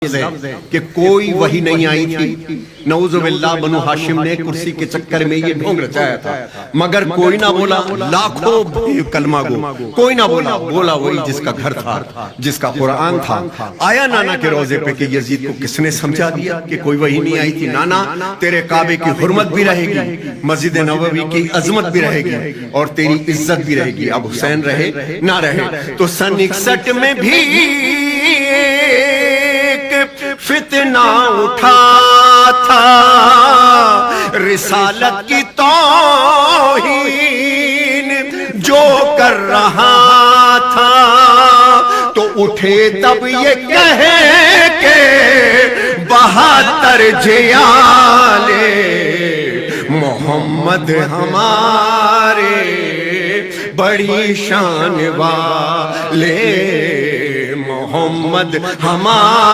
कि कोई वही नहीं आई थी। नऊजुबिल्लाह बनु हाशिम ने कुर्सी के चक्कर में ये ढोंग रचाया था, मगर कोई ना बोला। लाखों कलमा गो कोई ना बोला, बोला वही जिसका घर था, जिसका कुरान था। आया नाना के रोजे पे कि यजीद को किसने समझा दिया कि कोई वही नहीं आई थी। नाना, तेरे काबे की हुर्मत भी रहेगी, मस्जिद नबवी की अजमत भी रहेगी और तेरी इज्जत भी रहेगी। अब हुसैन रहे ना रहे। तो सन 61 में भी फितना उठा था, रिसालत की तौहीन जो कर रहा था। तो उठे तब ये कहे के 72 जियाले मोहम्मद हमारे बड़ी शान वाले, मोहम्मद हमारे